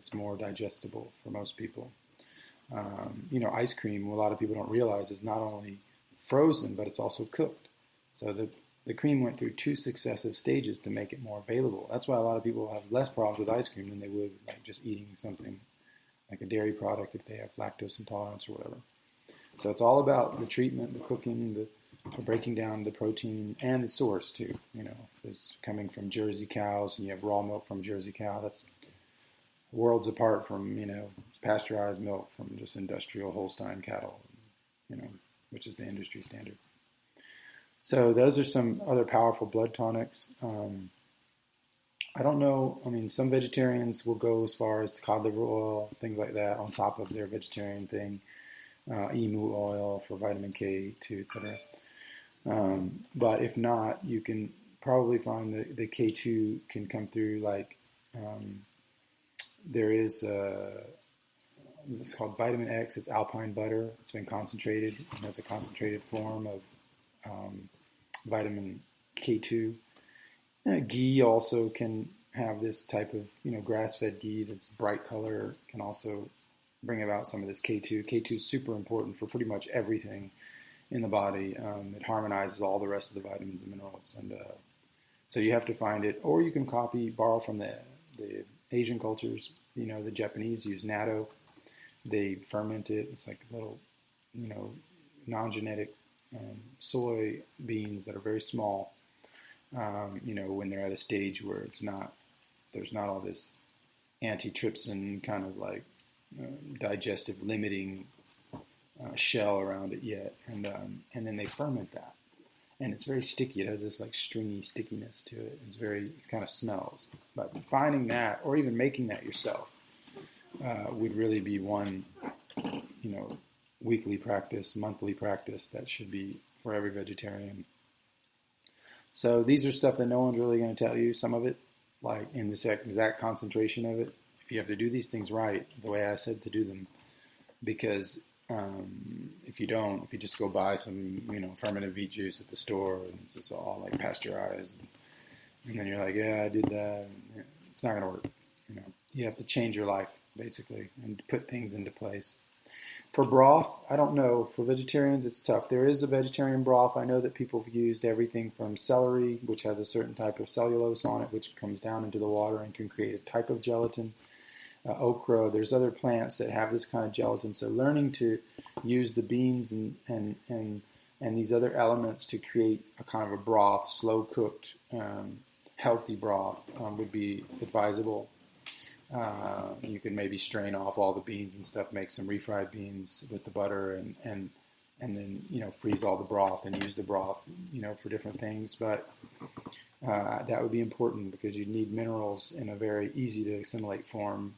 it's more digestible for most people. Ice cream, what a lot of people don't realize, is not only frozen, but it's also cooked. So the cream went through 2 successive stages to make it more available. That's why a lot of people have less problems with ice cream than they would like just eating something like a dairy product if they have lactose intolerance or whatever. So it's all about the treatment, the cooking, the breaking down the protein, and the source too. It's coming from Jersey cows, and you have raw milk from Jersey cow. That's worlds apart from, pasteurized milk from just industrial Holstein cattle, which is the industry standard. So those are some other powerful blood tonics. I don't know. I mean, some vegetarians will go as far as cod liver oil, things like that, on top of their vegetarian thing. Emu oil for vitamin K2, etc. But if not, you can probably find the K2 can come through like there is it's called vitamin X. It's alpine butter. It's been concentrated and has a concentrated form of vitamin K2. Ghee also can have this type of grass-fed ghee that's bright color, can also bring about some of this K2. K2 is super important for pretty much everything in the body. It harmonizes all the rest of the vitamins and minerals, and so you have to find it, or you can borrow from the Asian cultures. The Japanese use natto. They ferment it. It's like little, non-genetic soy beans that are very small. When they're at a stage where there's not all this antitrypsin kind of like digestive limiting shell around it yet, and then they ferment that, and it's very sticky. It has this like stringy stickiness to it. It kind of smells. But finding that, or even making that yourself, would really be one, weekly practice, monthly practice that should be for every vegetarian. So these are stuff that no one's really going to tell you. Some of it, like in this exact concentration of it, if you have to do these things right, the way I said to do them, because if you just go buy some, fermented beet juice at the store and it's just all like pasteurized, and then you're like, yeah, I did that, and it's not going to work. You have to change your life basically and put things into place. For broth, I don't know. For vegetarians, it's tough. There is a vegetarian broth. I know that people have used everything from celery, which has a certain type of cellulose on it, which comes down into the water and can create a type of gelatin. Okra, there's other plants that have this kind of gelatin. So learning to use the beans and these other elements to create a kind of a broth, slow cooked, healthy broth would be advisable. You can maybe strain off all the beans and stuff, make some refried beans with the butter, and then freeze all the broth and use the broth for different things. But that would be important because you need minerals in a very easy to assimilate form,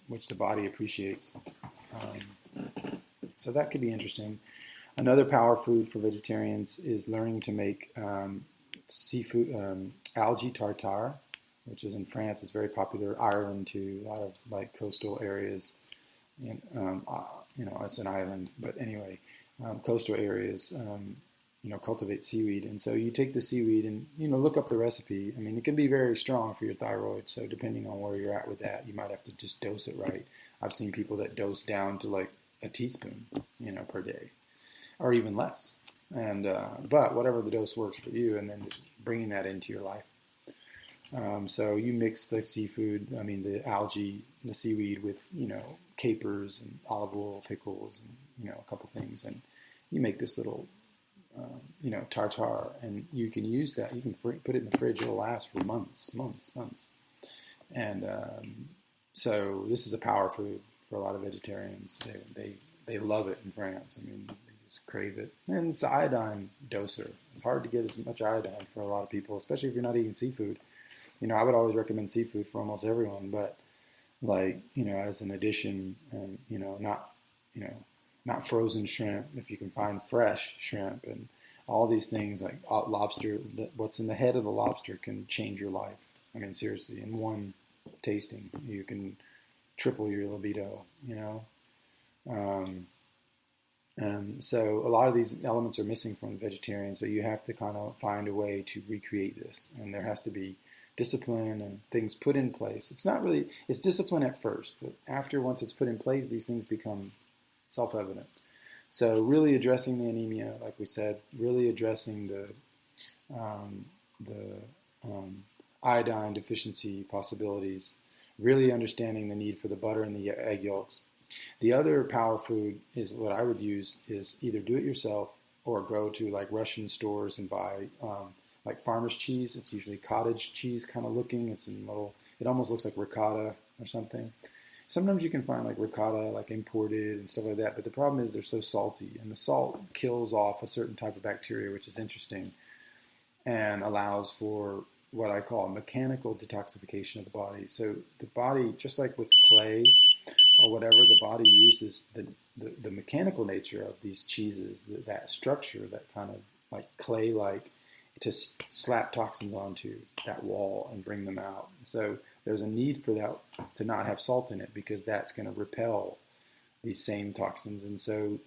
which the body appreciates. So that could be interesting. Another power food for vegetarians is learning to make seafood, algae tartare, which is in France. It's very popular. Ireland too. A lot of like coastal areas. And, it's an island, but anyway, coastal areas, cultivate seaweed. And so you take the seaweed and, look up the recipe. I mean, it can be very strong for your thyroid. So depending on where you're at with that, you might have to just dose it right. I've seen people that dose down to like a teaspoon, per day, or even less. And, but whatever the dose works for you, and then just bringing that into your life. So you mix the seafood, the algae, the seaweed with, capers and olive oil, pickles, and, a couple things. And you make this little, tartare, and you can use that. You can put it in the fridge. It'll last for months. And so this is a power food for a lot of vegetarians. They love it in France. They just crave it. And it's an iodine doser. It's hard to get as much iodine for a lot of people, especially if you're not eating seafood. I would always recommend seafood for almost everyone, but as an addition, and, not frozen shrimp, if you can find fresh shrimp, and all these things like lobster, what's in the head of the lobster can change your life. Seriously, in one tasting, you can triple your libido, So a lot of these elements are missing from the vegetarian, so you have to kind of find a way to recreate this, and there has to be discipline and things put in place. It's not really, it's discipline at first, but once it's put in place, these things become self-evident. So really addressing the anemia, like we said, really addressing the iodine deficiency possibilities, really understanding the need for the butter and the egg yolks. The other power food is what I would use is either do it yourself or go to like Russian stores and buy like farmer's cheese. It's usually cottage cheese kind of looking. It's in little, it almost looks like ricotta or something. Sometimes you can find like ricotta like imported and stuff like that, but the problem is they're so salty, and the salt kills off a certain type of bacteria, which is interesting, and allows for what I call mechanical detoxification of the body. So the body, just like with clay or whatever, the body uses the mechanical nature of these cheeses, that structure, that kind of like clay-like, to slap toxins onto that wall and bring them out. So there's a need for that to not have salt in it, because that's going to repel these same toxins. And so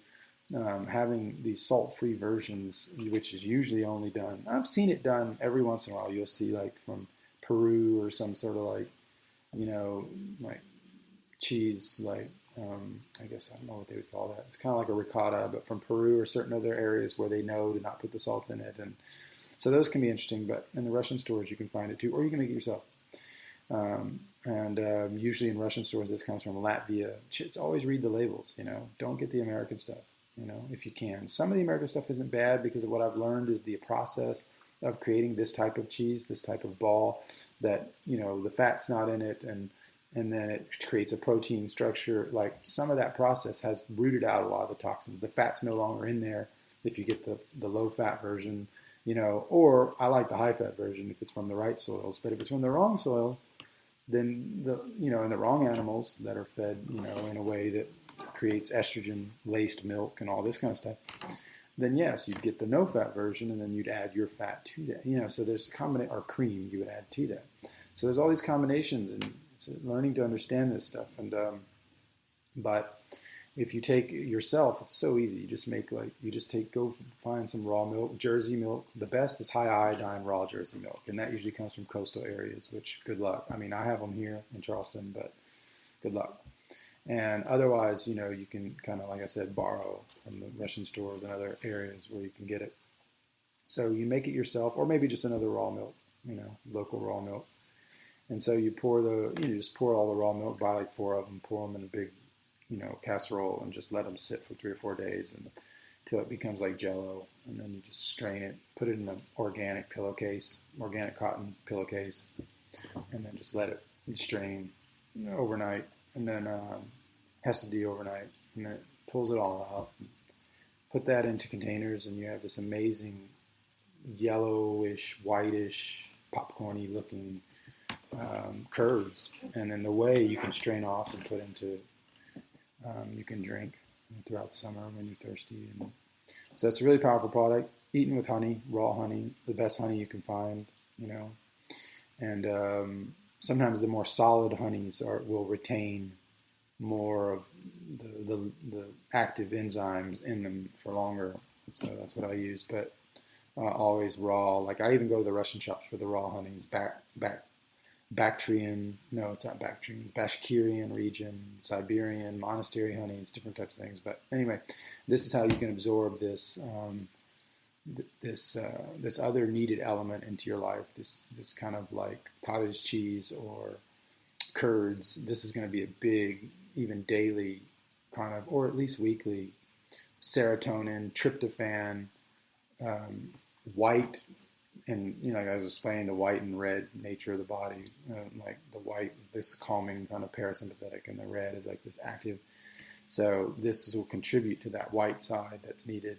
having these salt-free versions, which is usually only done, I've seen it done every once in a while. You'll see like from Peru or some sort of like, like cheese, like I guess I don't know what they would call that. It's kind of like a ricotta, but from Peru or certain other areas where they know to not put the salt in it. And so those can be interesting, but in the Russian stores you can find it too, or you can make it yourself. Usually in Russian stores, this comes from Latvia. Just always read the labels, don't get the American stuff, if you can. Some of the American stuff isn't bad, because of what I've learned is the process of creating this type of cheese, this type of ball, that, the fat's not in it, and then it creates a protein structure. Like, some of that process has rooted out a lot of the toxins. The fat's no longer in there if you get the low-fat version, or I like the high-fat version if it's from the right soils. But if it's from the wrong soils, then and the wrong animals that are fed, in a way that creates estrogen-laced milk and all this kind of stuff, then yes, you'd get the no-fat version, and then you'd add your fat to that. So there's or cream you would add to that. So there's all these combinations, and it's learning to understand this stuff. And but if you take yourself, it's so easy. You just go find some raw milk, Jersey milk. The best is high iodine raw Jersey milk, and that usually comes from coastal areas, which, good luck. I mean, I have them here in Charleston, but good luck. And otherwise, you can kind of, like I said, borrow from the Russian stores and other areas where you can get it. So you make it yourself, or maybe just another raw milk, local raw milk. And so you just pour all the raw milk, buy like 4 of them, pour them in a big, casserole, and just let them sit for 3 or 4 days until it becomes like Jell-O. And then you just strain it, put it in an organic cotton pillowcase, and then just let it strain overnight, and then has to be overnight, and then it pulls it all out. Put that into containers, and you have this amazing yellowish, whitish, popcorny looking curds. And then the whey you can strain off and put into, you can drink throughout the summer when you're thirsty. And so it's a really powerful product, eaten with honey, raw honey, the best honey you can find, and sometimes the more solid honeys will retain more of the active enzymes in them for longer. So that's what I use, but always raw. Like, I even go to the Russian shops for the raw honeys, Bactrian, no, it's not Bactrian, Bashkirian region, Siberian, monastery honeys, different types of things. But anyway, this is how you can absorb this this other needed element into your life, this kind of like cottage cheese or curds. This is going to be a big, even daily kind of, or at least weekly, serotonin, tryptophan, white, and like I was explaining, the white and red nature of the body. Like the white is this calming kind of parasympathetic, and the red is like this active. So this will contribute to that white side that's needed,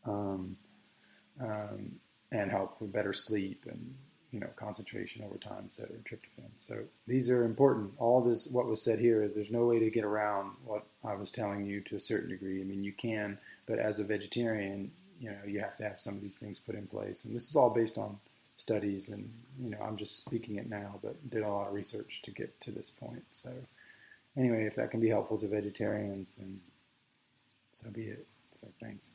and help for better sleep and concentration over time, et cetera, tryptophan. So these are important. All this, what was said here, is there's no way to get around what I was telling you to a certain degree. I mean, you can, but as a vegetarian, you have to have some of these things put in place. And this is all based on studies, and I'm just speaking it now, but did a lot of research to get to this point. So anyway, if that can be helpful to vegetarians, then so be it. So thanks.